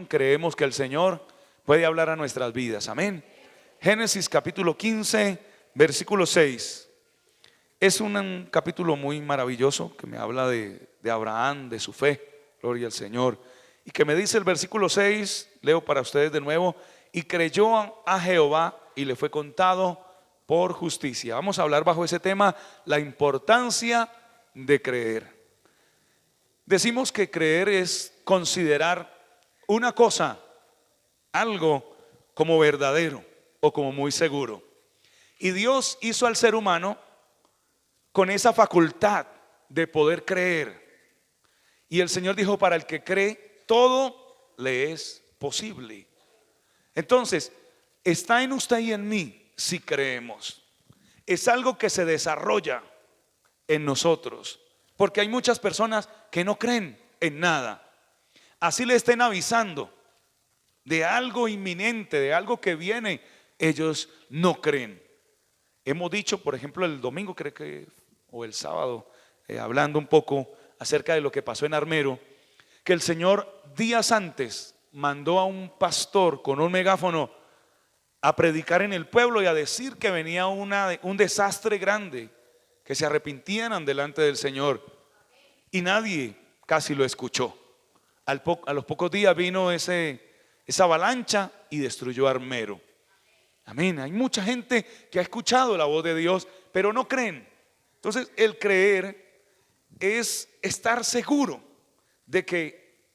creemos que el Señor puede hablar a nuestras vidas. Amén. Génesis capítulo 15, versículo 6. Es un capítulo muy maravilloso que me habla de Abraham, de su fe. Gloria al Señor. Y que me dice el versículo 6, leo para ustedes de nuevo: y creyó a Jehová y le fue contado por justicia. Vamos a hablar bajo ese tema, la importancia de creer. Decimos que creer es considerar una cosa, algo como verdadero o como muy seguro. Y Dios hizo al ser humano con esa facultad de poder creer. Y el Señor dijo: para el que cree, todo le es posible. Entonces, está en usted y en mí si creemos. Es algo que se desarrolla en nosotros, porque hay muchas personas que no creen en nada. Así le estén avisando de algo inminente, de algo que viene, ellos no creen. Hemos dicho, por ejemplo, el domingo, creo que, o el sábado, hablando un poco acerca de lo que pasó en Armero, que el Señor días antes mandó a un pastor con un megáfono a predicar en el pueblo y a decir que venía un desastre grande, que se arrepintieran delante del Señor, y nadie casi lo escuchó. A los pocos días vino esa avalancha y destruyó Armero. Amén. Hay mucha gente que ha escuchado la voz de Dios, pero no creen. Entonces, el creer es estar seguro de que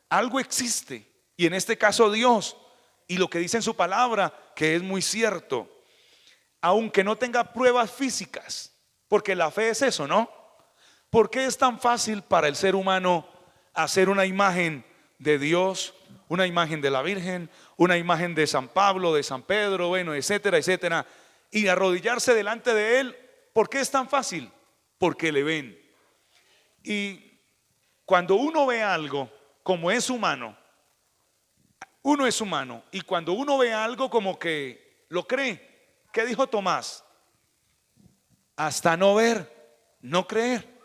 algo existe, y en este caso Dios, y lo que dice en su palabra, que es muy cierto, aunque no tenga pruebas físicas, porque la fe es eso, ¿no? ¿Por qué es tan fácil para el ser humano hacer una imagen de Dios, una imagen de la Virgen, una imagen de San Pablo, de San Pedro, bueno, etcétera, etcétera, y arrodillarse delante de él? ¿Por qué es tan fácil? Porque le ven. Y cuando uno ve algo, como es humano, uno es humano, y cuando uno ve algo como que lo cree. ¿Qué dijo Tomás? Hasta no ver, no creer.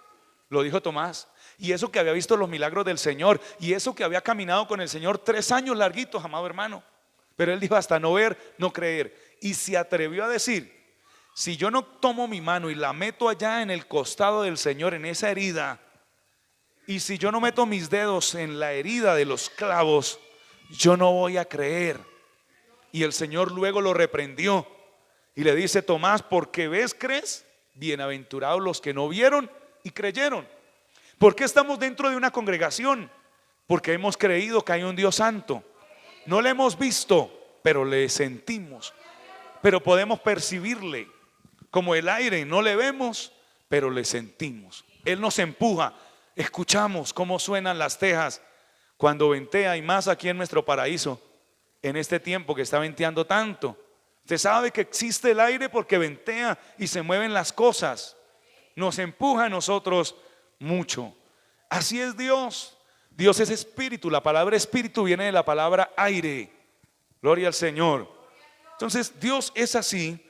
Lo dijo Tomás. Y eso que había visto los milagros del Señor, y eso que había caminado con el Señor 3 años larguitos, amado hermano. Pero él dijo: hasta no ver, no creer. Y se atrevió a decir: si yo no tomo mi mano y la meto allá en el costado del Señor, en esa herida, y si yo no meto mis dedos en la herida de los clavos, yo no voy a creer. Y el Señor luego lo reprendió y le dice: Tomás, porque ves, crees. Bienaventurados los que no vieron y creyeron. ¿Por qué estamos dentro de una congregación? Porque hemos creído que hay un Dios santo. No le hemos visto, pero le sentimos, pero podemos percibirle. Como el aire, no le vemos, pero le sentimos. Él nos empuja. Escuchamos cómo suenan las tejas cuando ventea, y más aquí en nuestro paraíso, en este tiempo que está venteando tanto. Usted sabe que existe el aire porque ventea y se mueven las cosas. Nos empuja a nosotros mucho. Así es Dios. Dios es espíritu. La palabra espíritu viene de la palabra aire. Gloria al Señor. Entonces Dios es así.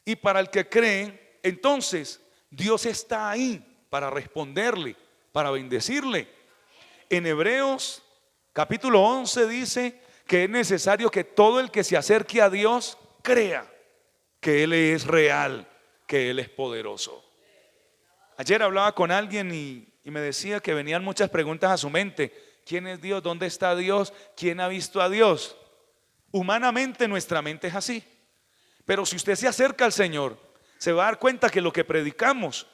Y para el que cree, entonces Dios está ahí para responderle, para bendecirle. En Hebreos capítulo 11 dice que es necesario que todo el que se acerque a Dios crea que Él es real, que Él es poderoso. Ayer hablaba con alguien y me decía que venían muchas preguntas a su mente. ¿Quién es Dios? ¿Dónde está Dios? ¿Quién ha visto a Dios? Humanamente nuestra mente es así. Pero si usted se acerca al Señor, se va a dar cuenta que lo que predicamos,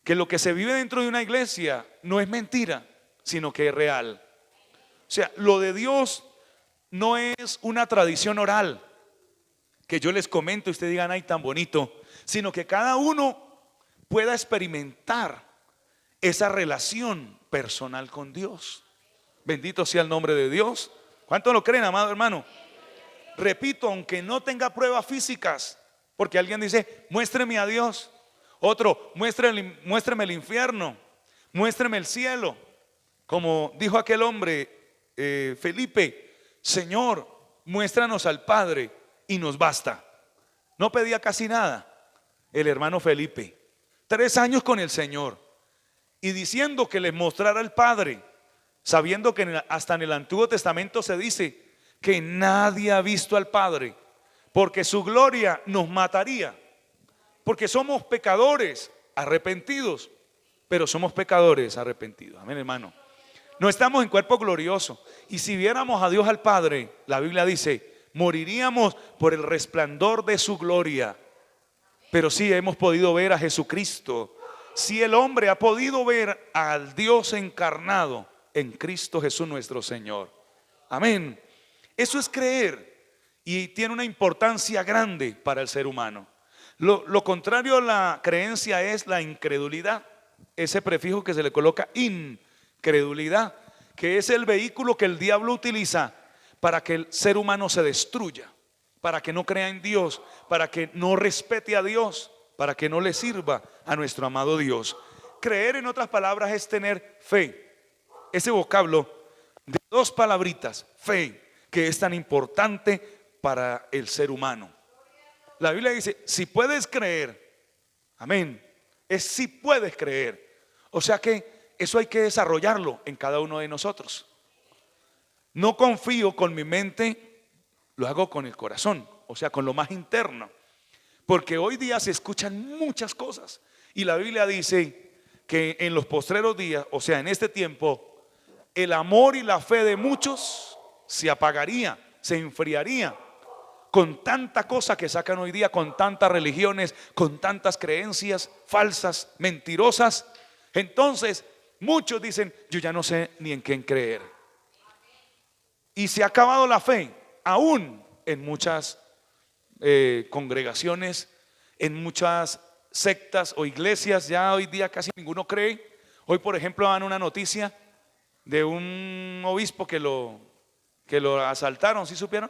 que lo que se vive dentro de una iglesia no es mentira, sino que es real. O sea, lo de Dios no es una tradición oral que yo les comento y ustedes digan: ay, tan bonito, sino que cada uno pueda experimentar esa relación personal con Dios. Bendito sea el nombre de Dios. ¿Cuánto lo creen, amado hermano? Repito, aunque no tenga pruebas físicas, porque alguien dice: muéstreme a Dios. Otro: muéstreme el infierno, muéstreme el cielo. Como dijo aquel hombre, Felipe: Señor, muéstranos al Padre y nos basta. No pedía casi nada el hermano Felipe. 3 años con el Señor y diciendo que le mostrara al Padre. sabiendo que hasta en el Antiguo Testamento se dice que nadie ha visto al Padre, porque su gloria nos mataría, porque somos pecadores arrepentidos, pero somos pecadores arrepentidos. Amén, hermano. No estamos en cuerpo glorioso, y si viéramos a Dios al Padre, la Biblia dice, moriríamos por el resplandor de su gloria. Pero sí hemos podido ver a Jesucristo. Si el hombre ha podido ver al Dios encarnado en Cristo Jesús nuestro Señor. Amén. Eso es creer, y tiene una importancia grande para el ser humano. Lo contrario a la creencia es la incredulidad. Ese prefijo que se le coloca, incredulidad, que es el vehículo que el diablo utiliza para que el ser humano se destruya, para que no crea en Dios, para que no respete a Dios, para que no le sirva a nuestro amado Dios. Creer, en otras palabras, es tener fe. Ese vocablo de dos palabritas, fe, que es tan importante para el ser humano. La Biblia dice, si puedes creer, amén, es si puedes creer. O sea que eso hay que desarrollarlo en cada uno de nosotros. No confío con mi mente, lo hago con el corazón, o sea, con lo más interno. Porque hoy día se escuchan muchas cosas, y la Biblia dice que en los postreros días, o sea, en este tiempo, el amor y la fe de muchos se apagaría, se enfriaría, con tanta cosa que sacan hoy día, con tantas religiones, con tantas creencias falsas, mentirosas. Entonces muchos dicen, yo ya no sé ni en quién creer. Y se ha acabado la fe, aún en muchas congregaciones, en muchas sectas o iglesias. Ya hoy día casi ninguno cree. Hoy, por ejemplo, dan una noticia de un obispo que lo asaltaron, ¿sí supieron?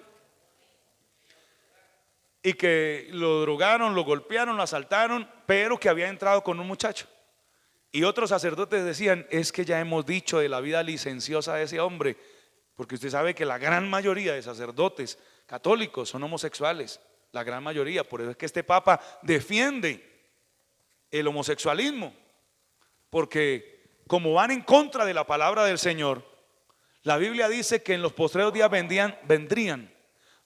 Y que lo drogaron, lo golpearon, lo asaltaron, pero que había entrado con un muchacho. Y otros sacerdotes decían, es que ya hemos dicho de la vida licenciosa de ese hombre, porque usted sabe que la gran mayoría de sacerdotes católicos son homosexuales, la gran mayoría. Por eso es que este papa defiende el homosexualismo, porque como van en contra de la palabra del Señor, la Biblia dice que en los postreros días vendrían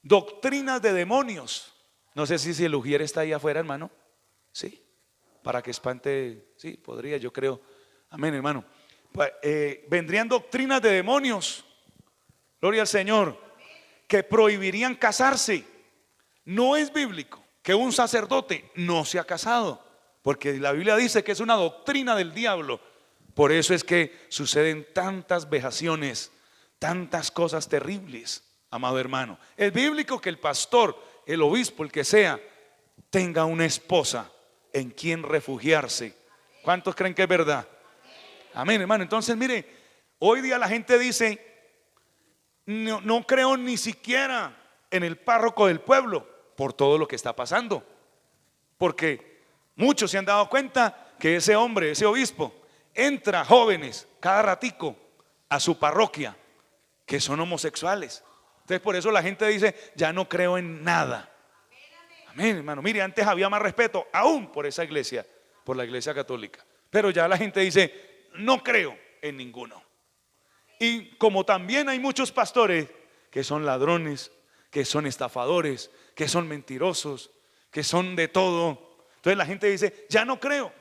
doctrinas de demonios. No sé si el ujier está ahí afuera, hermano. Sí, para que espante. Sí, podría, yo creo. Amén, hermano. Vendrían doctrinas de demonios, gloria al Señor, que prohibirían casarse. No es bíblico que un sacerdote no se ha casado, porque la Biblia dice que es una doctrina del diablo. Por eso es que suceden tantas vejaciones, tantas cosas terribles, amado hermano. Es bíblico que el pastor, el obispo, el que sea, tenga una esposa en quien refugiarse. ¿Cuántos creen que es verdad? Amén, hermano. Entonces, mire, hoy día la gente dice, no creo ni siquiera en el párroco del pueblo, por todo lo que está pasando. Porque muchos se han dado cuenta que ese hombre, ese obispo, entra jóvenes cada ratico a su parroquia que son homosexuales. Entonces por eso la gente dice, ya no creo en nada. Amén, hermano. Mire, antes había más respeto aún por esa iglesia, por la iglesia católica. Pero ya la gente dice, no creo en ninguno. Y como también hay muchos pastores que son ladrones, que son estafadores, que son mentirosos, que son de todo, entonces la gente dice, ya no creo.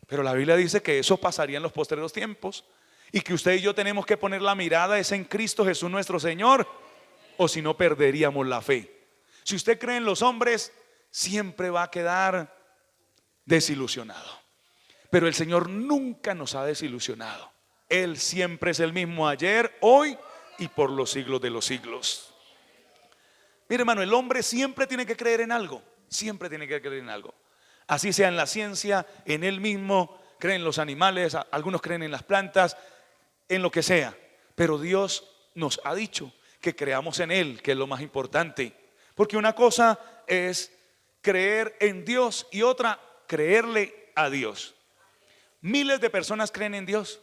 Pero la Biblia dice que eso pasaría en los postreros tiempos, y que usted y yo tenemos que poner la mirada es en Cristo Jesús nuestro Señor, o si no perderíamos la fe. Si usted cree en los hombres, siempre va a quedar desilusionado. Pero el Señor nunca nos ha desilusionado. Él siempre es el mismo ayer, hoy y por los siglos de los siglos. Mire, hermano, el hombre siempre tiene que creer en algo. Siempre tiene que creer en algo. Así sea en la ciencia, en él mismo, creen en los animales, algunos creen en las plantas, en lo que sea. Pero Dios nos ha dicho que creamos en Él, que es lo más importante. Porque una cosa es creer en Dios y otra creerle a Dios. Miles de personas creen en Dios,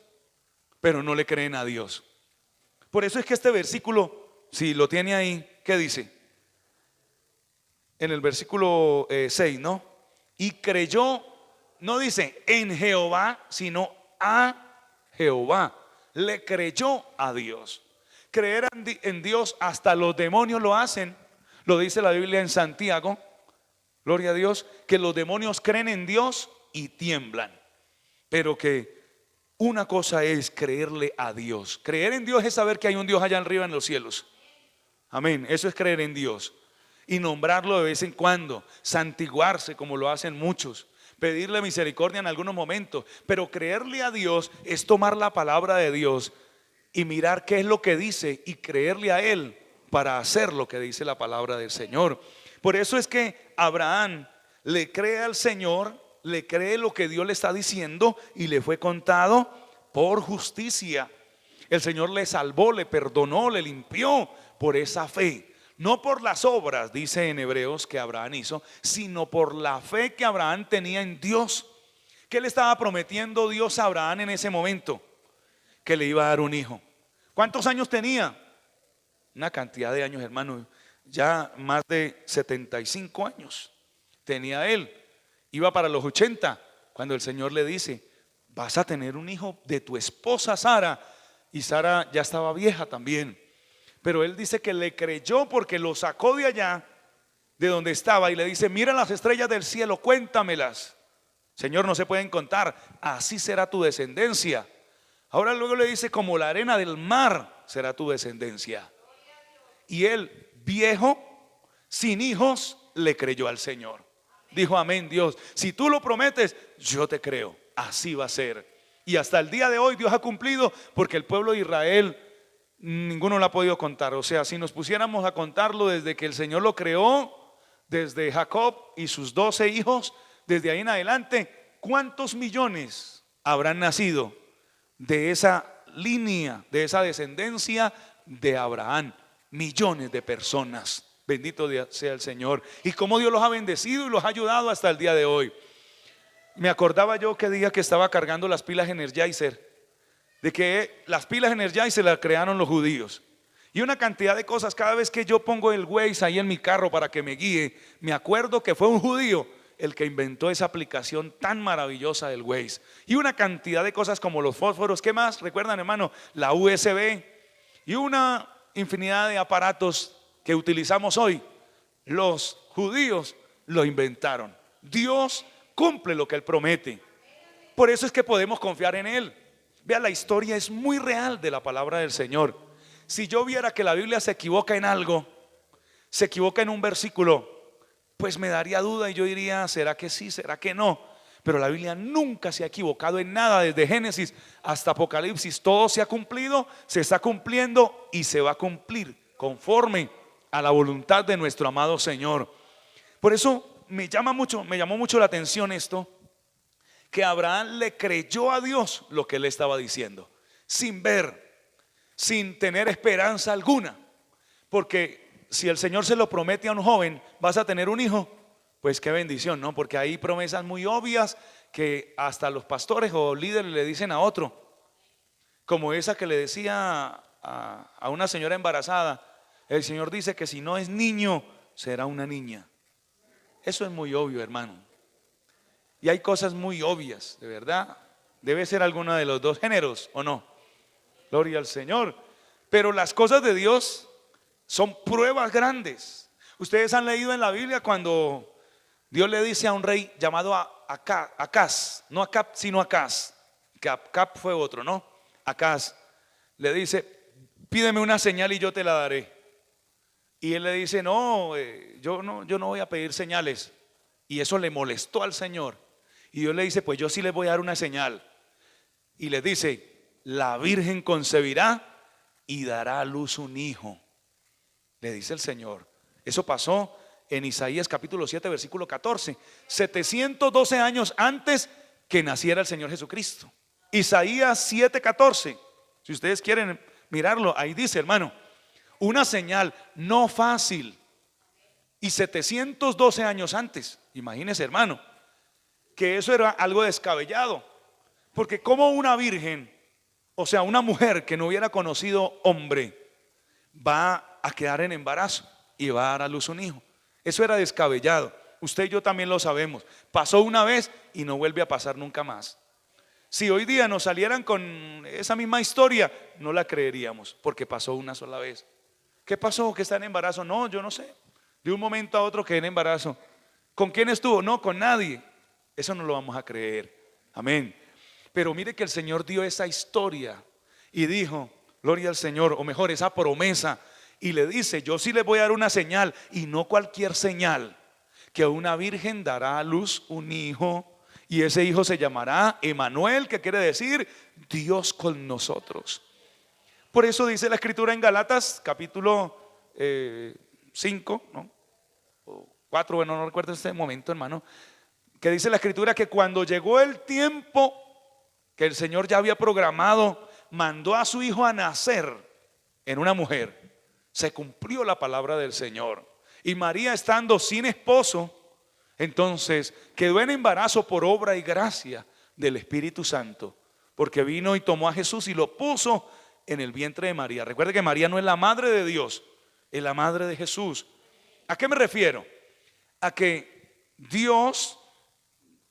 pero no le creen a Dios. Por eso es que este versículo, si lo tiene ahí, ¿qué dice? En el versículo 6, ¿no? Y creyó, no dice en Jehová, sino a Jehová. le creyó a Dios. Creer en Dios, hasta los demonios lo hacen. Lo dice la Biblia en Santiago, gloria a Dios, que los demonios creen en Dios y tiemblan. Pero que una cosa es creerle a Dios. Creer en Dios es saber que hay un Dios allá arriba en los cielos. Amén, eso es creer en Dios. Y nombrarlo de vez en cuando, santiguarse como lo hacen muchos, pedirle misericordia en algunos momentos. Pero creerle a Dios es tomar la palabra de Dios y mirar qué es lo que dice y creerle a Él para hacer lo que dice la palabra del Señor. Por eso es que Abraham le cree al Señor, le cree lo que Dios le está diciendo y le fue contado por justicia. El Señor le salvó, le perdonó, le limpió por esa fe. No por las obras, dice en Hebreos, que Abraham hizo, sino por la fe que Abraham tenía en Dios. ¿Qué le estaba prometiendo Dios a Abraham en ese momento? Que le iba a dar un hijo. ¿Cuántos años tenía? Una cantidad de años, hermano. Ya más de 75 años tenía él. Iba para los 80 cuando el Señor le dice: vas a tener un hijo de tu esposa Sara. Y Sara ya estaba vieja también. Pero él dice que le creyó porque lo sacó de allá, de donde estaba, y le dice: mira las estrellas del cielo, cuéntamelas. Señor, no se pueden contar, así será tu descendencia. Ahora luego le dice: como la arena del mar será tu descendencia. Y él, viejo, sin hijos, le creyó al Señor. Dijo: amén, Dios, si tú lo prometes, yo te creo, así va a ser. Y hasta el día de hoy Dios ha cumplido, porque el pueblo de Israel, ninguno lo ha podido contar. O sea, si nos pusiéramos a contarlo desde que el Señor lo creó, desde Jacob y sus 12 hijos, desde ahí en adelante, ¿cuántos millones habrán nacido de esa línea, de esa descendencia de Abraham? Millones de personas. Bendito sea el Señor. Y cómo Dios los ha bendecido y los ha ayudado hasta el día de hoy. Me acordaba yo que día que estaba cargando las pilas Energizer, de que las pilas Energizer las crearon los judíos. Y una cantidad de cosas. Cada vez que yo pongo el Waze ahí en mi carro para que me guíe, me acuerdo que fue un judío el que inventó esa aplicación tan maravillosa del Waze. Y una cantidad de cosas como los fósforos. ¿Qué más? ¿Recuerdan, hermano? La USB y una infinidad de aparatos que utilizamos hoy. Los judíos lo inventaron. Dios cumple lo que Él promete. Por eso es que podemos confiar en Él. Vea, la historia es muy real de la palabra del Señor. Si yo viera que la Biblia se equivoca en algo, se equivoca en un versículo, pues me daría duda y yo diría: ¿será que sí? ¿Será que no? Pero la Biblia nunca se ha equivocado en nada. Desde Génesis hasta Apocalipsis todo se ha cumplido, se está cumpliendo y se va a cumplir conforme a la voluntad de nuestro amado Señor. Por eso me llamó mucho la atención esto, que Abraham le creyó a Dios lo que él estaba diciendo, sin ver, sin tener esperanza alguna. Porque si el Señor se lo promete a un joven: vas a tener un hijo, pues qué bendición, ¿no? Porque hay promesas muy obvias que hasta los pastores o líderes le dicen a otro, como esa que le decía a una señora embarazada: el Señor dice que si no es niño, será una niña. Eso es muy obvio, hermano. Y hay cosas muy obvias, de verdad. Debe ser alguno de los dos géneros, ¿o no? Gloria al Señor. Pero las cosas de Dios son pruebas grandes. Ustedes han leído en la Biblia cuando Dios le dice a un rey llamado Acaz, no Acab, sino Acaz, que Acab fue otro, ¿no? Acaz le dice: pídeme una señal y yo te la daré. Y él le dice: no, yo no voy a pedir señales. Y eso le molestó al Señor. Y Dios le dice: pues yo sí les voy a dar una señal. Y les dice: la virgen concebirá y dará a luz un hijo. Le dice el Señor. Eso pasó en Isaías capítulo 7 versículo 14, 712 años antes que naciera el Señor Jesucristo. Isaías 7:14. Si ustedes quieren mirarlo, ahí dice, hermano, una señal no fácil. Y 712 años antes, imagínese, hermano, que eso era algo descabellado. Porque como una virgen, o sea, una mujer que no hubiera conocido hombre, va a quedar en embarazo y va a dar a luz un hijo. Eso era descabellado. Usted y yo también lo sabemos. Pasó una vez y no vuelve a pasar nunca más. Si hoy día nos salieran con esa misma historia, no la creeríamos, porque pasó una sola vez. ¿Qué pasó? ¿Que está en embarazo? No, yo no sé. De un momento a otro quedé en embarazo. ¿Con quién estuvo? No, con nadie. Eso no lo vamos a creer. Amén. Pero mire que el Señor dio esa historia y dijo, gloria al Señor, o mejor, esa promesa. Y le dice, yo sí les voy a dar una señal, y no cualquier señal, que una virgen dará a luz un hijo, y ese hijo se llamará Emanuel, que quiere decir Dios con nosotros. Por eso dice la escritura en Galatas capítulo 5, ¿no? O 4, bueno, no recuerdo este momento, hermano, que dice la escritura que cuando llegó el tiempo que el Señor ya había programado, mandó a su hijo a nacer en una mujer. Se cumplió la palabra del Señor. Y María, estando sin esposo, entonces quedó en embarazo por obra y gracia del Espíritu Santo, porque vino y tomó a Jesús y lo puso en el vientre de María. Recuerde que María no es la madre de Dios, es la madre de Jesús. ¿A qué me refiero? A que Dios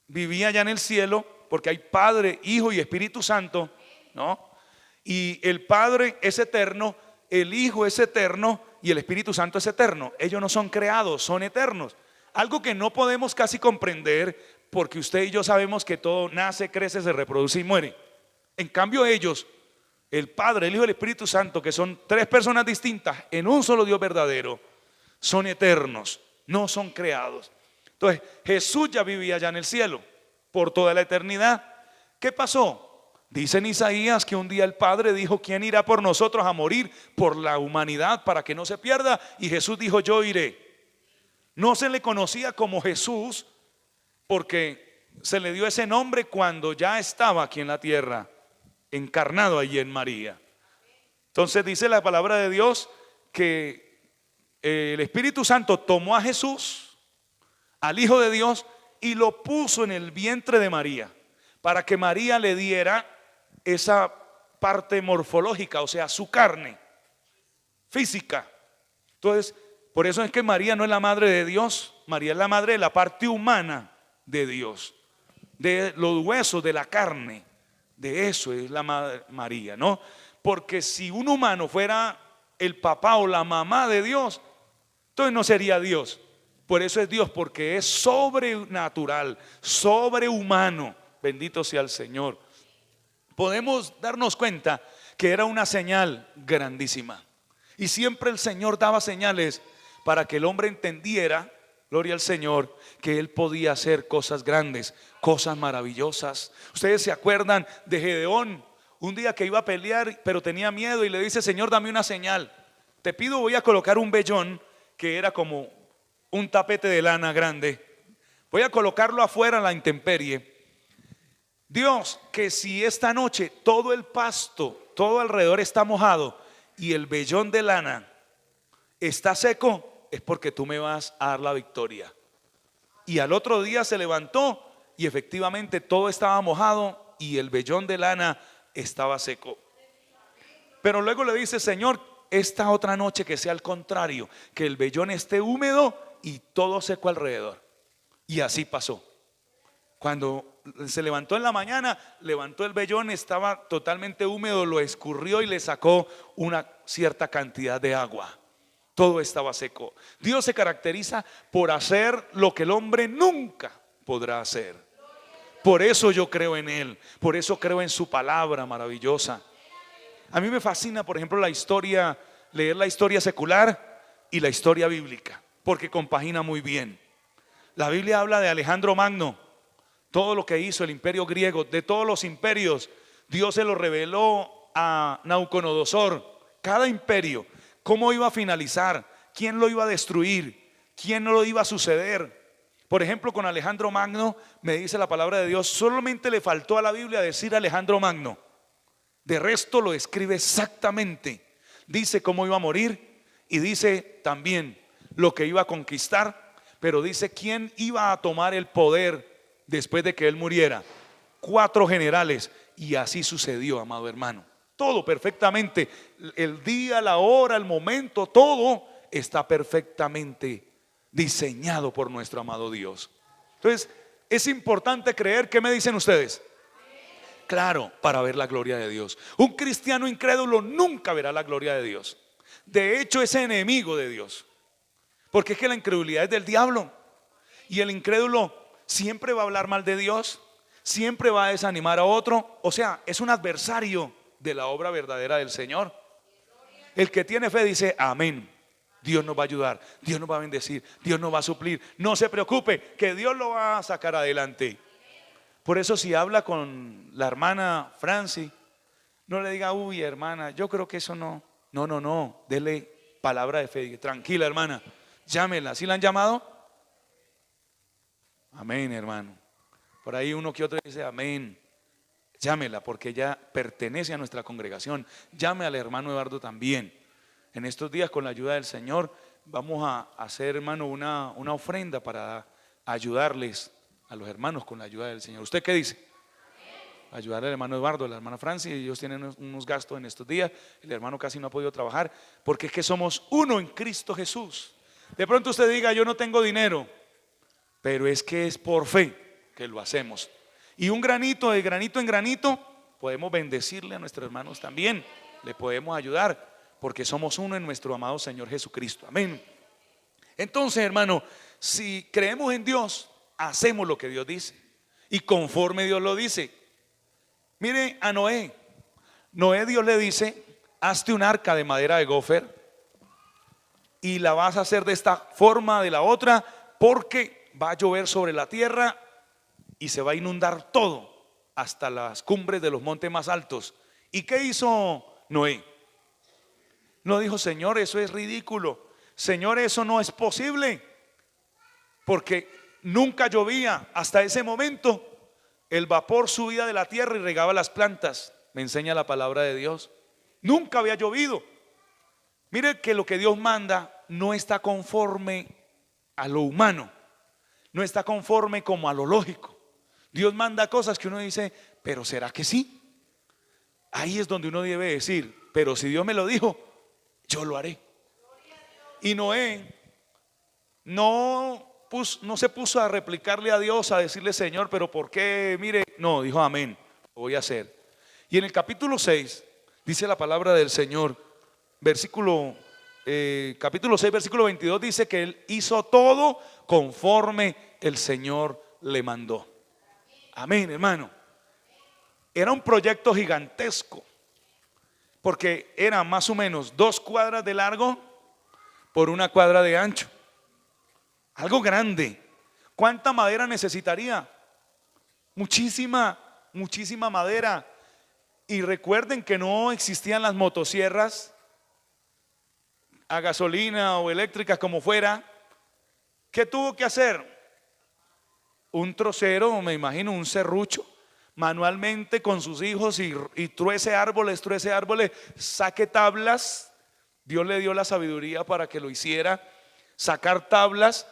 vivía ya en el cielo, porque hay Padre, Hijo y Espíritu Santo, ¿no? Y el Padre es eterno, el Hijo es eterno y el Espíritu Santo es eterno. Ellos no son creados, son eternos. Algo que no podemos casi comprender, porque usted y yo sabemos que todo nace, crece, se reproduce y muere. En cambio ellos, el Padre, el Hijo y el Espíritu Santo, que son tres personas distintas en un solo Dios verdadero, son eternos, no son creados. Entonces Jesús ya vivía allá en el cielo por toda la eternidad. ¿Qué pasó? Dice en Isaías que un día el Padre dijo, ¿quién irá por nosotros a morir por la humanidad para que no se pierda? Y Jesús dijo, yo iré. No se le conocía como Jesús porque se le dio ese nombre cuando ya estaba aquí en la tierra, encarnado allí en María. Entonces dice la palabra de Dios que el Espíritu Santo tomó a Jesús, al Hijo de Dios, y lo puso en el vientre de María, para que María le diera esa parte morfológica, o sea, su carne física. Entonces, por eso es que María no es la madre de Dios, María es la madre de la parte humana de Dios, de los huesos, de la carne. De eso es la madre María, ¿no? Porque si un humano fuera el papá o la mamá de Dios, entonces no sería Dios. Por eso es Dios, porque es sobrenatural, sobrehumano. Bendito sea el Señor. Podemos darnos cuenta que era una señal grandísima. Y siempre el Señor daba señales para que el hombre entendiera, gloria al Señor, que él podía hacer cosas grandes, cosas maravillosas. Ustedes se acuerdan de Gedeón, un día que iba a pelear, pero tenía miedo y le dice, Señor, dame una señal. Te pido, voy a colocar un vellón que era como un tapete de lana grande. Voy a colocarlo afuera en la intemperie. Dios, que si esta noche todo el pasto, todo alrededor está mojado y el vellón de lana está seco, es porque tú me vas a dar la victoria. Y al otro día se levantó y efectivamente todo estaba mojado y el vellón de lana estaba seco. Pero luego le dice, Señor, esta otra noche que sea al contrario, que el vellón esté húmedo y todo seco alrededor. Y así pasó. Cuando se levantó en la mañana, levantó el vellón, estaba totalmente húmedo, lo escurrió y le sacó una cierta cantidad de agua. Todo estaba seco. Dios se caracteriza por hacer lo que el hombre nunca podrá hacer. Por eso yo creo en Él, por eso creo en su palabra maravillosa. A mí me fascina, por ejemplo, la historia, leer la historia secular y la historia bíblica, porque compagina muy bien. La Biblia habla de Alejandro Magno, todo lo que hizo el imperio griego, de todos los imperios, Dios se lo reveló a Nabucodonosor, cada imperio, cómo iba a finalizar, quién lo iba a destruir, quién no lo iba a suceder. Por ejemplo, con Alejandro Magno, me dice la palabra de Dios, solamente le faltó a la Biblia decir Alejandro Magno. De resto lo escribe exactamente. Dice cómo iba a morir y dice también lo que iba a conquistar, pero dice quién iba a tomar el poder después de que él muriera. 4 generales, y así sucedió, amado hermano. Todo perfectamente, el día, la hora, el momento, todo está perfectamente diseñado por nuestro amado Dios. Entonces es importante creer. ¿Qué me dicen ustedes? Claro, para ver la gloria de Dios. Un cristiano incrédulo nunca verá la gloria de Dios. De hecho, es enemigo de Dios. Porque es que la incredulidad es del diablo. Y el incrédulo siempre va a hablar mal de Dios, siempre va a desanimar a otro. O sea, es un adversario de la obra verdadera del Señor. El que tiene fe dice amén. Dios nos va a ayudar, Dios nos va a bendecir, Dios nos va a suplir. No se preocupe, que Dios lo va a sacar adelante. Por eso, si habla con la hermana Franci, no le diga, uy, hermana, yo creo que eso no. No, dele palabra de fe. Tranquila, hermana, llámela. ¿Sí la han llamado? Amén, hermano. Por ahí uno que otro dice amén. Llámela, porque ella pertenece a nuestra congregación. Llame al hermano Eduardo también. En estos días, con la ayuda del Señor, vamos a hacer, hermano, una ofrenda para ayudarles a los hermanos con la ayuda del Señor. ¿Usted qué dice? Ayudar al hermano Eduardo, a la hermana Francia. Ellos tienen unos gastos en estos días. El hermano casi no ha podido trabajar, porque es que somos uno en Cristo Jesús. De pronto usted diga, yo no tengo dinero, pero es que es por fe que lo hacemos. Y un granito, de granito en granito, podemos bendecirle a nuestros hermanos también. Le podemos ayudar, porque somos uno en nuestro amado Señor Jesucristo. Amén. Entonces, hermano, si creemos en Dios, hacemos lo que Dios dice y conforme Dios lo dice. Mire a Noé. Noé, Dios le dice, hazte un arca de madera de gofer y la vas a hacer de esta forma, de la otra, porque va a llover sobre la tierra y se va a inundar todo hasta las cumbres de los montes más altos. ¿Y qué hizo Noé? No dijo, Señor, eso es ridículo, Señor, eso no es posible, porque nunca llovía. Hasta ese momento el vapor subía de la tierra y regaba las plantas. Me enseña la palabra de Dios. Nunca había llovido. Mire que lo que Dios manda no está conforme a lo humano, no está conforme como a lo lógico. Dios manda cosas que uno dice, pero ¿será que sí? Ahí es donde uno debe decir, pero si Dios me lo dijo, yo lo haré. Y Noé no se puso a replicarle a Dios, a decirle, Señor, pero ¿por qué? Mire, no, dijo amén, lo voy a hacer. Y en el capítulo 6 dice la palabra del Señor, capítulo 6 versículo 22, dice que él hizo todo conforme el Señor le mandó. Amén, hermano. Era un proyecto gigantesco, porque era más o menos 2 cuadras de largo por 1 cuadra de ancho. Algo grande. ¿Cuánta madera necesitaría? Muchísima madera. Y recuerden que no existían las motosierras a gasolina o eléctricas, como fuera. ¿Qué tuvo que hacer? Un trocero, me imagino, un serrucho, manualmente con sus hijos y truece árboles, saque tablas. Dios le dio la sabiduría para que lo hiciera, sacar tablas.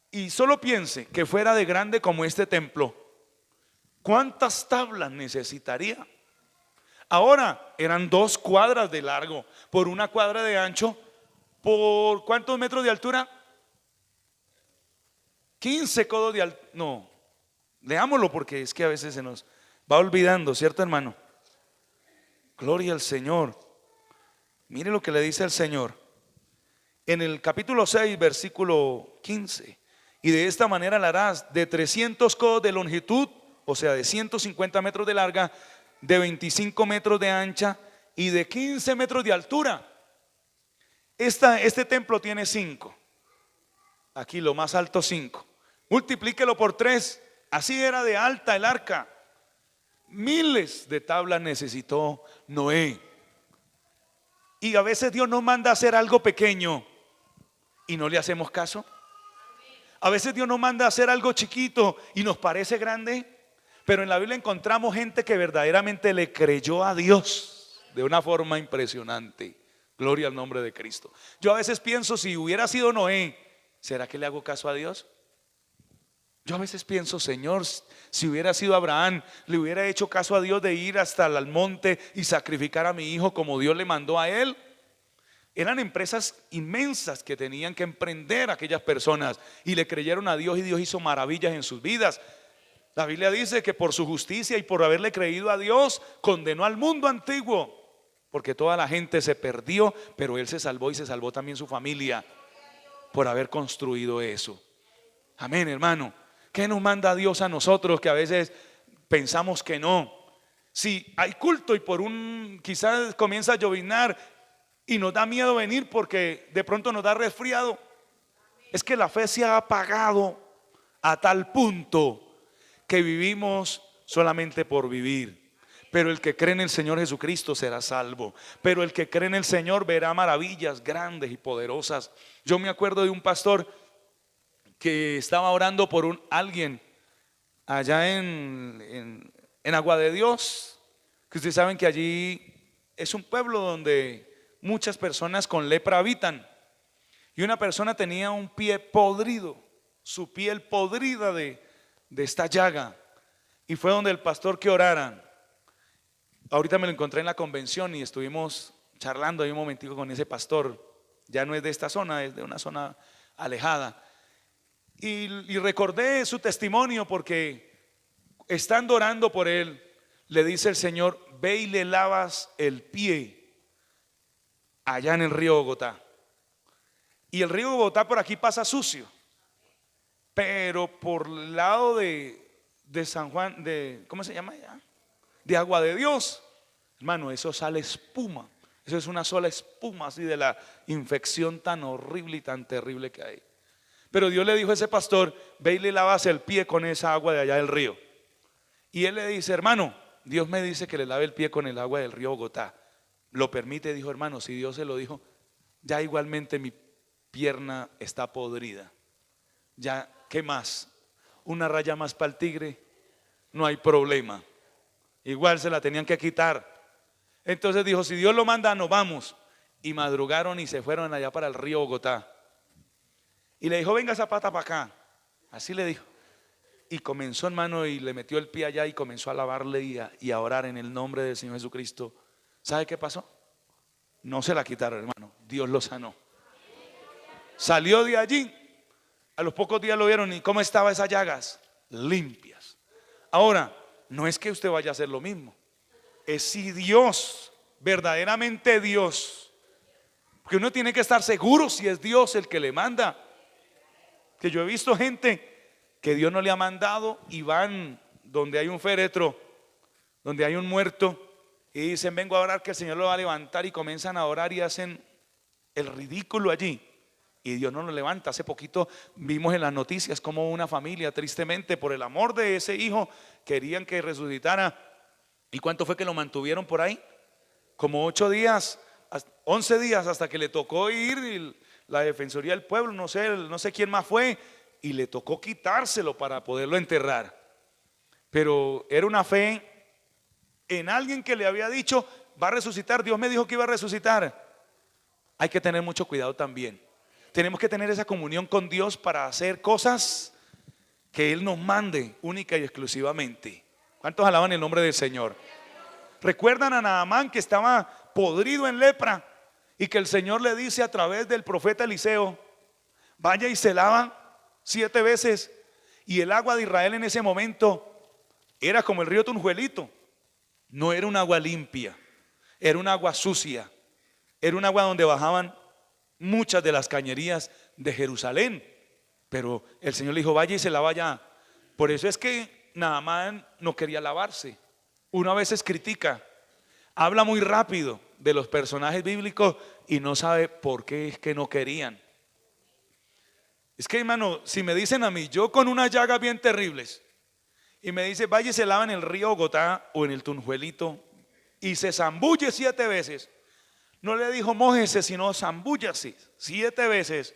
Y solo piense que fuera de grande como este templo, ¿cuántas tablas necesitaría? Ahora eran 2 cuadras de largo por 1 cuadra de ancho. ¿Por cuántos metros de altura? 15 codos de altura. No, leámoslo, porque es que a veces se nos va olvidando, ¿cierto, hermano? Gloria al Señor. Mire lo que le dice el Señor en el capítulo 6 versículo 15. Y de esta manera la harás de 300 codos de longitud, o sea, de 150 metros de larga, de 25 metros de ancha y de 15 metros de altura. Este templo tiene 5. Aquí lo más alto 5. Multiplíquelo por 3. Así era de alta el arca. Miles de tablas necesitó Noé. Y a veces Dios nos manda a hacer algo pequeño y no le hacemos caso. A veces Dios nos manda a hacer algo chiquito y nos parece grande. Pero en la Biblia encontramos gente que verdaderamente le creyó a Dios de una forma impresionante. Gloria al nombre de Cristo. Yo a veces pienso, si hubiera sido Noé, ¿será que le hago caso a Dios? Yo a veces pienso, Señor, si hubiera sido Abraham, le hubiera hecho caso a Dios de ir hasta el monte y sacrificar a mi hijo como Dios le mandó a él. Eran empresas inmensas que tenían que emprender aquellas personas y le creyeron a Dios, y Dios hizo maravillas en sus vidas. La Biblia dice que por su justicia y por haberle creído a Dios, condenó al mundo antiguo, porque toda la gente se perdió, pero Él se salvó y se salvó también su familia por haber construido eso. Amén, hermano. ¿Qué nos manda Dios a nosotros que a veces pensamos que no? Si hay culto y quizás comienza a lloviznar y nos da miedo venir porque de pronto nos da resfriado, es que la fe se ha apagado a tal punto que vivimos solamente por vivir. Pero el que cree en el Señor Jesucristo será salvo. Pero el que cree en el Señor verá maravillas grandes y poderosas. Yo me acuerdo de un pastor que estaba orando por alguien allá en Agua de Dios, que ustedes saben que allí es un pueblo donde muchas personas con lepra habitan. Y una persona tenía un pie podrido, su piel podrida de esta llaga. Y fue donde el pastor que oraran. Ahorita me lo encontré en la convención y estuvimos charlando ahí un momentico con ese pastor. Ya no es de esta zona, es de una zona alejada. Y recordé su testimonio porque estando orando por él, le dice el Señor: ve y le lavas el pie allá en el río Bogotá. Y el río Bogotá por aquí pasa sucio, pero por el lado de San Juan, ¿cómo se llama allá? De Agua de Dios, hermano, eso sale espuma. Eso es una sola espuma así de la infección tan horrible y tan terrible que hay. Pero Dios le dijo a ese pastor: ve y le lavas el pie con esa agua de allá del río. Y él le dice: hermano, Dios me dice que le lave el pie con el agua del río Bogotá. ¿Lo permite? Dijo: hermano, si Dios se lo dijo, ya igualmente mi pierna está podrida. Ya, ¿qué más? Una raya más para el tigre, no hay problema. Igual se la tenían que quitar. Entonces dijo: si Dios lo manda, nos vamos. Y madrugaron y se fueron allá para el río Bogotá. Y le dijo: venga Zapata para acá. Así le dijo. Y comenzó, hermano, y le metió el pie allá y comenzó a lavarle y a orar en el nombre del Señor Jesucristo. ¿Sabe qué pasó? No se la quitaron, hermano. Dios lo sanó. Salió de allí. A los pocos días lo vieron. ¿Y cómo estaban esas llagas? Limpias. Ahora, no es que usted vaya a hacer lo mismo. Es si Dios, verdaderamente Dios, porque uno tiene que estar seguro si es Dios el que le manda. Que yo he visto gente que Dios no le ha mandado y van donde hay un féretro, donde hay un muerto, y dicen: vengo a orar que el Señor lo va a levantar, y comienzan a orar y hacen el ridículo allí. Y Dios no lo levanta. Hace poquito vimos en las noticias como una familia, tristemente, por el amor de ese hijo, querían que resucitara. ¿Y cuánto fue que lo mantuvieron por ahí? Como 8 días, 11 días, hasta que le tocó ir la Defensoría del Pueblo, no sé quién más fue, y le tocó quitárselo para poderlo enterrar. Pero era una fe en alguien que le había dicho: va a resucitar, Dios me dijo que iba a resucitar. Hay que tener mucho cuidado también. Tenemos que tener esa comunión con Dios para hacer cosas que Él nos mande única y exclusivamente. ¿Cuántos alaban el nombre del Señor? ¿Recuerdan a Naamán, que estaba podrido en lepra, y que el Señor le dice a través del profeta Eliseo: vaya y se lava 7 veces? Y el agua de Israel en ese momento era como el río Tunjuelito. No era un agua limpia, era un agua sucia. Era un agua donde bajaban muchas de las cañerías de Jerusalén. Pero el Señor le dijo: vaya y se lava ya. Por eso es que Naamán no quería lavarse. Uno a veces critica, habla muy rápido de los personajes bíblicos y no sabe por qué es que no querían. Es que, hermano, si me dicen a mí, yo con unas llagas bien terribles, y me dice: vaya y se lava en el río Bogotá o en el Tunjuelito, y se zambulle 7 veces. No le dijo mójese, sino zambúllase 7 veces.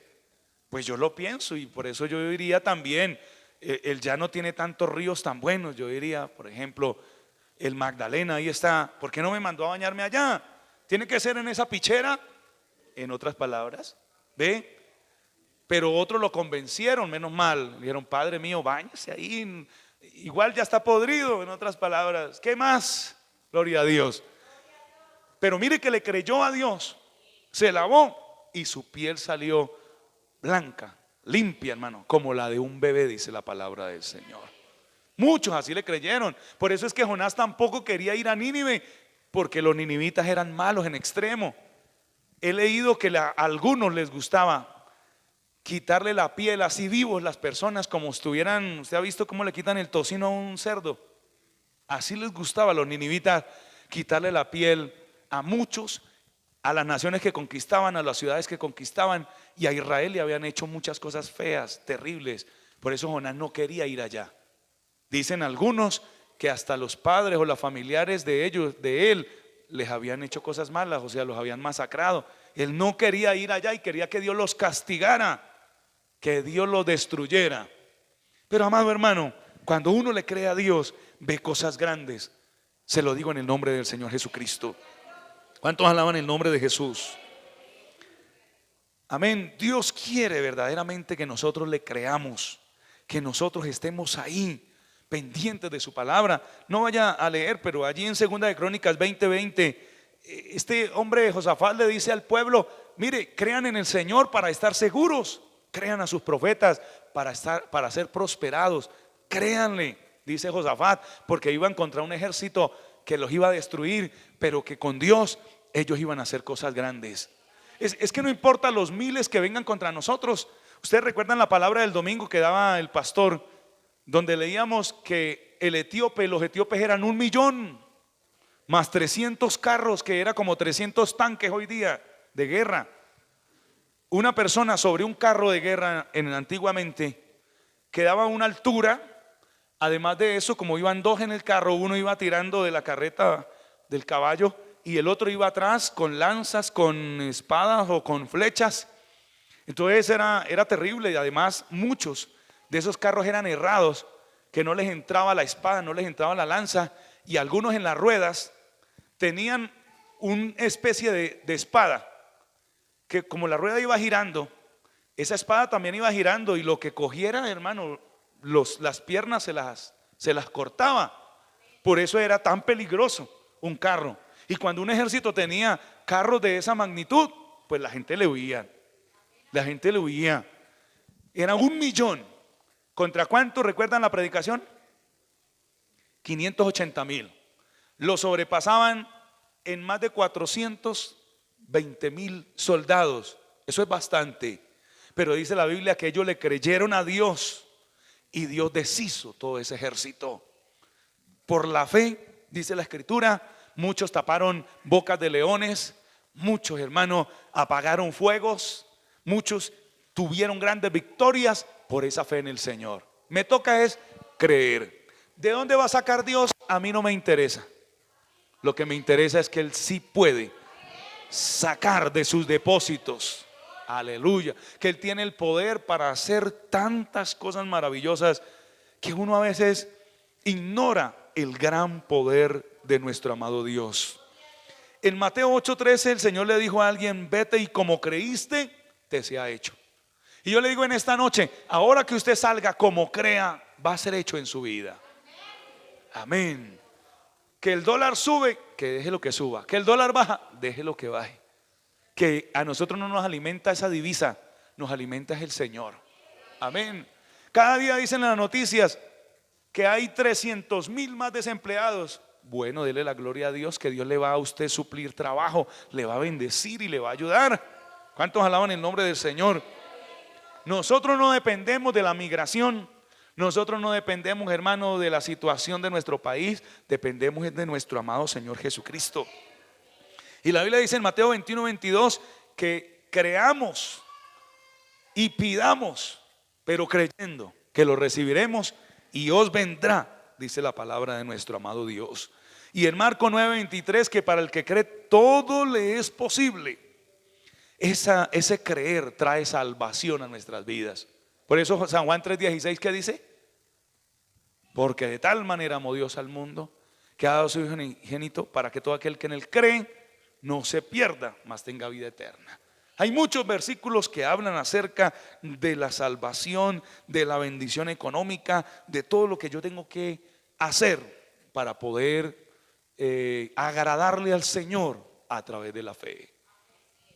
Pues yo lo pienso, y por eso yo diría también, él ya no tiene tantos ríos tan buenos. Yo diría, por ejemplo, el Magdalena, ahí está. ¿Por qué no me mandó a bañarme allá? Tiene que ser en esa pichera, en otras palabras, ¿ve? Pero otros lo convencieron, menos mal. Le dijeron: padre mío, báñese ahí, igual ya está podrido, en otras palabras. ¿Qué más? Gloria a Dios. Pero mire que le creyó a Dios, se lavó y su piel salió blanca, limpia, hermano, como la de un bebé, dice la palabra del Señor. Muchos así le creyeron. Por eso es que Jonás tampoco quería ir a Nínive, porque los ninivitas eran malos en extremo. He leído que a algunos les gustaba quitarle la piel así vivos las personas, como estuvieran, usted ha visto cómo le quitan el tocino a un cerdo. Así les gustaba a los ninivitas quitarle la piel a muchos, a las naciones que conquistaban, a las ciudades que conquistaban, y a Israel le habían hecho muchas cosas feas, terribles. Por eso Jonás no quería ir allá. Dicen algunos que hasta los padres o los familiares de ellos, de él, les habían hecho cosas malas, o sea, los habían masacrado. Él no quería ir allá y quería que Dios los castigara, que Dios los destruyera. Pero amado hermano, cuando uno le cree a Dios, ve cosas grandes. Se lo digo en el nombre del Señor Jesucristo. ¿Cuántos alaban el nombre de Jesús? Amén. Dios quiere verdaderamente que nosotros le creamos, que nosotros estemos ahí pendientes de su palabra. No vaya a leer, pero allí en Segunda de Crónicas 20:20, este hombre Josafat le dice al pueblo: mire, crean en el Señor para estar seguros, crean a sus profetas para ser prosperados, créanle, dice Josafat, porque iban contra un ejército que los iba a destruir, pero que con Dios ellos iban a hacer cosas grandes. Es que no importa los miles que vengan contra nosotros. Ustedes recuerdan la palabra del domingo que daba el pastor, donde leíamos que los etíopes eran 1.000.000 más 300 carros, que era como 300 tanques hoy día de guerra. Una persona sobre un carro de guerra antiguamente quedaba a una altura. Además de eso, como iban dos en el carro, uno iba tirando de la carreta del caballo y el otro iba atrás con lanzas, con espadas o con flechas. Entonces era terrible, y además muchos de esos carros eran errados, que no les entraba la espada, no les entraba la lanza, y algunos en las ruedas tenían una especie de espada, que como la rueda iba girando, esa espada también iba girando, y lo que cogiera, hermano, las piernas se las cortaba. Por eso era tan peligroso un carro. Y cuando un ejército tenía carros de esa magnitud, pues la gente le huía. La gente le huía. Era 1.000.000. ¿Contra cuánto recuerdan la predicación? 580.000. Lo sobrepasaban en más de 420.000 soldados. Eso es bastante. Pero dice la Biblia que ellos le creyeron a Dios y Dios deshizo todo ese ejército. Por la fe, dice la Escritura, muchos taparon bocas de leones, muchos, hermanos, apagaron fuegos, muchos tuvieron grandes victorias por esa fe en el Señor. Me toca es creer. ¿De dónde va a sacar Dios? A mí no me interesa. Lo que me interesa es que Él sí puede sacar de sus depósitos. Aleluya. Que Él tiene el poder para hacer tantas cosas maravillosas que uno a veces ignora el gran poder de nuestro amado Dios. En Mateo 8:13 el Señor le dijo a alguien: vete y como creíste, te sea hecho. Y yo le digo en esta noche, ahora que usted salga, como crea, va a ser hecho en su vida. Amén. Que el dólar sube, que deje lo que suba. Que el dólar baja, deje lo que baje. Que a nosotros no nos alimenta esa divisa, nos alimenta es el Señor. Amén. Cada día dicen en las noticias que hay 300.000 más desempleados. Bueno, dele la gloria a Dios, que Dios le va a usted suplir trabajo, le va a bendecir y le va a ayudar. ¿Cuántos alaban el nombre del Señor? Nosotros no dependemos de la migración. Nosotros no dependemos, hermano, de la situación de nuestro país. Dependemos de nuestro amado Señor Jesucristo. Y la Biblia dice en Mateo 21:22 que creamos y pidamos, pero creyendo que lo recibiremos y os vendrá, dice la palabra de nuestro amado Dios. Y en Marcos 9:23 que para el que cree todo le es posible. Ese creer trae salvación a nuestras vidas. Por eso San Juan 3:16, ¿qué dice? Porque de tal manera amó Dios al mundo, que ha dado a su Hijo unigénito, para que todo aquel que en él cree no se pierda, mas tenga vida eterna. Hay muchos versículos que hablan acerca de la salvación, de la bendición económica, de todo lo que yo tengo que hacer para poder agradarle al Señor a través de la fe.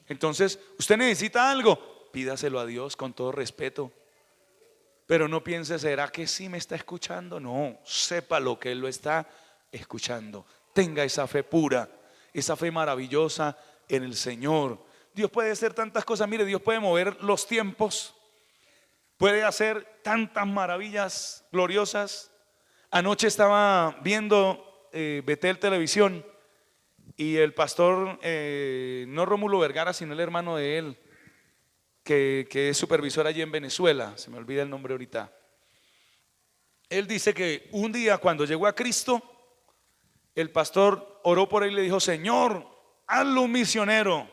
Entonces, usted necesita algo, pídaselo a Dios con todo respeto. Pero no piense, ¿será que sí me está escuchando? No, sepa lo que Él lo está escuchando. Tenga esa fe pura, esa fe maravillosa en el Señor. Dios puede hacer tantas cosas. Mire, Dios puede mover los tiempos, puede hacer tantas maravillas gloriosas. Anoche estaba viendo Betel Televisión y el pastor, no Rómulo Vergara, sino el hermano de él, que es supervisor allí en Venezuela, se me olvida el nombre ahorita. Él dice que un día cuando llegó a Cristo, el pastor oró por él y le dijo: Señor, hazlo un misionero,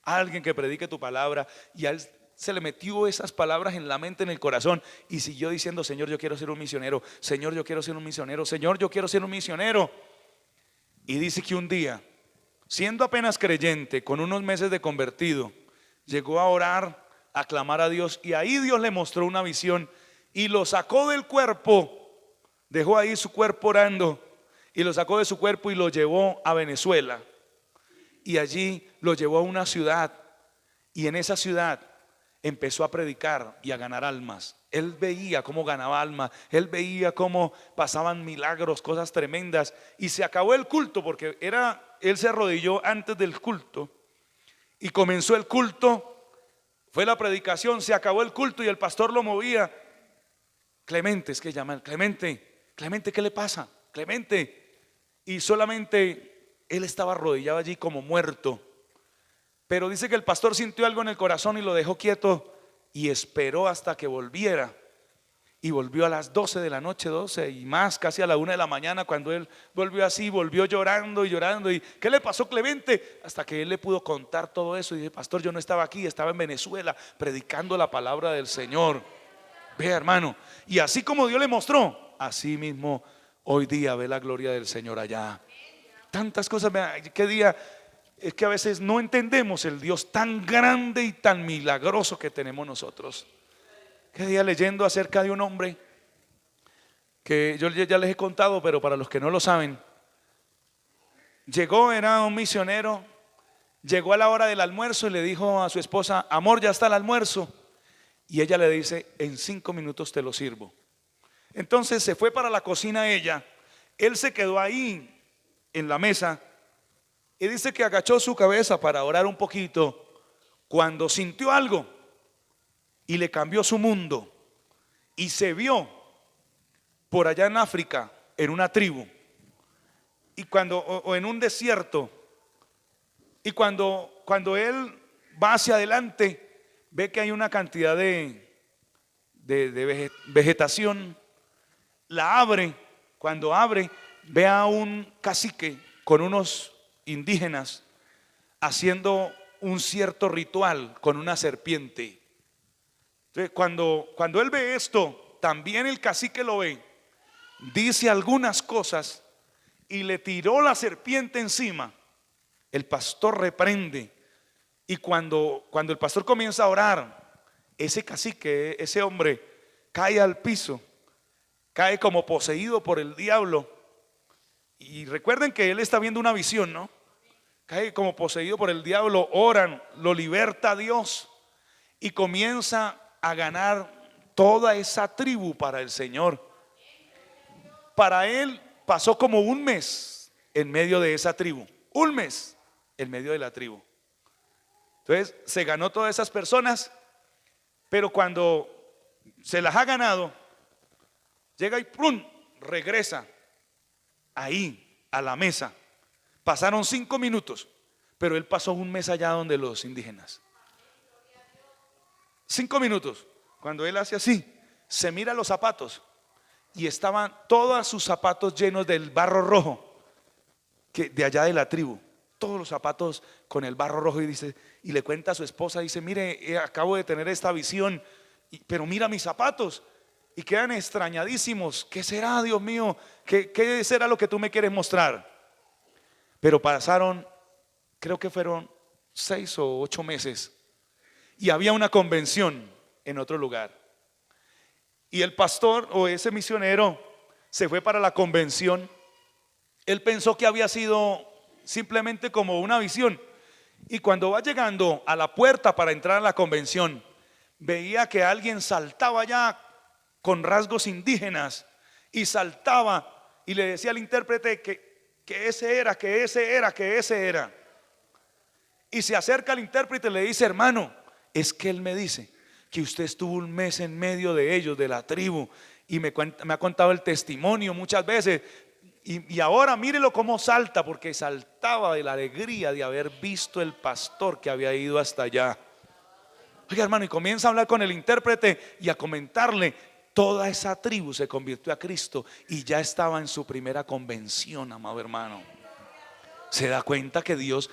alguien que predique tu palabra. Y a él se le metió esas palabras en la mente, en el corazón, y siguió diciendo: Señor, yo quiero ser un misionero. Señor, yo quiero ser un misionero. Señor, yo quiero ser un misionero. Y dice que un día, siendo apenas creyente, con unos meses de convertido, llegó a orar, a clamar a Dios, y ahí Dios le mostró una visión y lo sacó del cuerpo. Dejó ahí su cuerpo orando y lo sacó de su cuerpo y lo llevó a Venezuela, y allí lo llevó a una ciudad, y en esa ciudad empezó a predicar y a ganar almas. Él veía cómo ganaba almas, él veía cómo pasaban milagros, cosas tremendas. Y se acabó el culto, porque él se arrodilló antes del culto y comenzó el culto. Fue la predicación, se acabó el culto y el pastor lo movía. Clemente, es que llaman, Clemente, Clemente, ¿qué le pasa? Clemente. Y solamente él estaba arrodillado allí como muerto. Pero dice que el pastor sintió algo en el corazón y lo dejó quieto y esperó hasta que volviera. Y volvió a las 12 de la noche, 12 y más, casi a la 1 de la mañana, cuando él volvió así, volvió llorando y llorando. ¿Y qué le pasó, Clemente? Hasta que él le pudo contar todo eso. Y dice: pastor, yo no estaba aquí, estaba en Venezuela predicando la palabra del Señor. Vea, hermano, y así como Dios le mostró, así mismo hoy día ve la gloria del Señor allá. Tantas cosas, vea, qué día. Es que a veces no entendemos el Dios tan grande y tan milagroso que tenemos nosotros. Que día leyendo acerca de un hombre que yo ya les he contado, pero para los que no lo saben, llegó, era un misionero, llegó a la hora del almuerzo y le dijo a su esposa: amor, ya está el almuerzo. Y ella le dice: en 5 minutos te lo sirvo. Entonces se fue para la cocina ella, él se quedó ahí en la mesa. Y dice que agachó su cabeza para orar un poquito, cuando sintió algo y le cambió su mundo, y se vio por allá en África, en una tribu, y o en un desierto. Y cuando él va hacia adelante, ve que hay una cantidad de vegetación. La abre. Cuando abre, ve a un cacique con unos indígenas haciendo un cierto ritual con una serpiente. Entonces, cuando él ve esto, también el cacique lo ve, dice algunas cosas y le tiró la serpiente encima. El pastor reprende, y cuando el pastor comienza a orar, ese cacique, ese hombre, cae al piso, cae como poseído por el diablo. Y recuerden que él está viendo una visión, ¿no? Cae como poseído por el diablo, oran, lo liberta Dios y comienza a ganar toda esa tribu para el Señor. Para él pasó como un mes en medio de esa tribu, un mes en medio de la tribu. Entonces se ganó todas esas personas, pero cuando se las ha ganado, llega y ¡pum!, regresa ahí a la mesa. Pasaron 5 minutos, pero él pasó un mes allá donde los indígenas. 5 minutos. Cuando él hace así, se mira los zapatos y estaban todos sus zapatos llenos del barro rojo que de allá de la tribu. Todos los zapatos con el barro rojo. Y dice, y le cuenta a su esposa, dice: mire, acabo de tener esta visión, pero mira mis zapatos. Y quedan extrañadísimos. ¿Qué será, Dios mío? ¿Qué será lo que tú me quieres mostrar? Pero pasaron, creo que fueron 6 o 8 meses, y había una convención en otro lugar. Y el pastor o ese misionero se fue para la convención. Él pensó que había sido simplemente como una visión. Y cuando va llegando a la puerta para entrar a la convención, veía que alguien saltaba allá con rasgos indígenas y saltaba y le decía al intérprete que ese era, que ese era, que ese era. Y se acerca al intérprete y le dice: hermano, es que él me dice que usted estuvo un mes en medio de ellos, de la tribu, y me ha contado el testimonio muchas veces. Y ahora mírelo cómo salta, porque saltaba de la alegría de haber visto el pastor que había ido hasta allá. Oiga, hermano, y comienza a hablar con el intérprete y a comentarle. Toda esa tribu se convirtió a Cristo y ya estaba en su primera convención, amado hermano. Se da cuenta que Dios,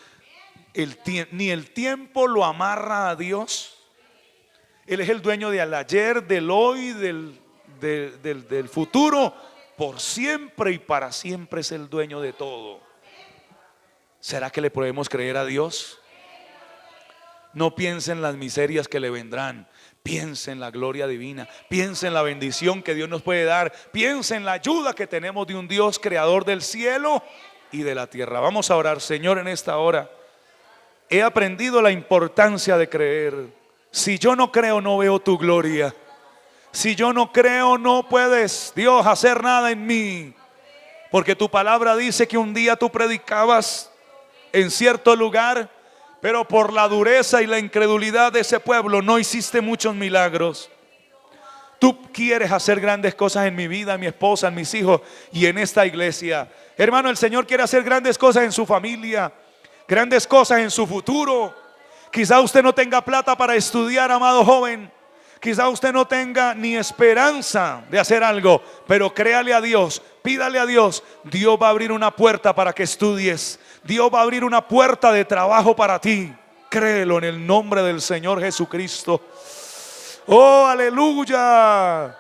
ni el tiempo lo amarra a Dios. Él es el dueño del ayer, del hoy, del futuro. Por siempre y para siempre es el dueño de todo. ¿Será que le podemos creer a Dios? No piense en las miserias que le vendrán. Piense en la gloria divina. Piense en la bendición que Dios nos puede dar. Piense en la ayuda que tenemos de un Dios creador del cielo y de la tierra. Vamos a orar. Señor, en esta hora he aprendido la importancia de creer. Si yo no creo, no veo tu gloria. Si yo no creo, no puedes, Dios, hacer nada en mí. Porque tu palabra dice que un día tú predicabas en cierto lugar, pero por la dureza y la incredulidad de ese pueblo no hiciste muchos milagros. Tú quieres hacer grandes cosas en mi vida, en mi esposa, en mis hijos y en esta iglesia. Hermano, el Señor quiere hacer grandes cosas en su familia, grandes cosas en su futuro. Quizá usted no tenga plata para estudiar, amado joven. Quizá usted no tenga ni esperanza de hacer algo, pero créale a Dios, pídale a Dios. Dios va a abrir una puerta para que estudies. Dios va a abrir una puerta de trabajo para ti. Créelo en el nombre del Señor Jesucristo. Oh, aleluya.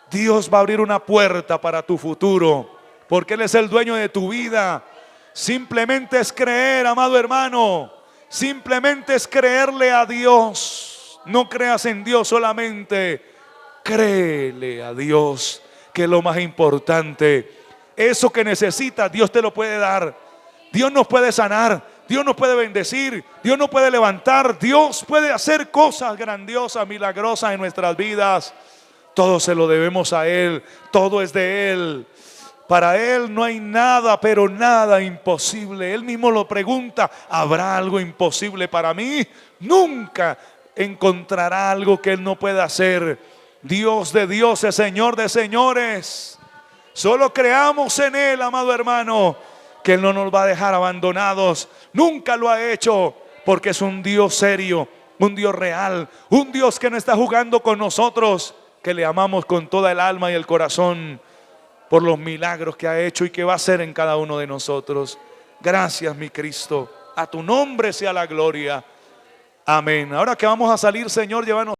Dios va a abrir una puerta para tu futuro, porque Él es el dueño de tu vida. Simplemente es creer, amado hermano. Simplemente es creerle a Dios. No creas en Dios solamente, créele a Dios, que es lo más importante. Eso que necesitas, Dios te lo puede dar. Dios nos puede sanar, Dios nos puede bendecir, Dios nos puede levantar, Dios puede hacer cosas grandiosas, milagrosas en nuestras vidas. Todo se lo debemos a Él, todo es de Él. Para Él no hay nada, pero nada imposible. Él mismo lo pregunta: ¿habrá algo imposible para mí? Nunca encontrará algo que Él no pueda hacer. Dios de dioses, Señor de señores. Solo creamos en Él, amado hermano, que Él no nos va a dejar abandonados. Nunca lo ha hecho, porque es un Dios serio, un Dios real, un Dios que no está jugando con nosotros, que le amamos con toda el alma y el corazón por los milagros que ha hecho y que va a hacer en cada uno de nosotros. Gracias, mi Cristo. A tu nombre sea la gloria. Amén. Ahora que vamos a salir, Señor, llévanos.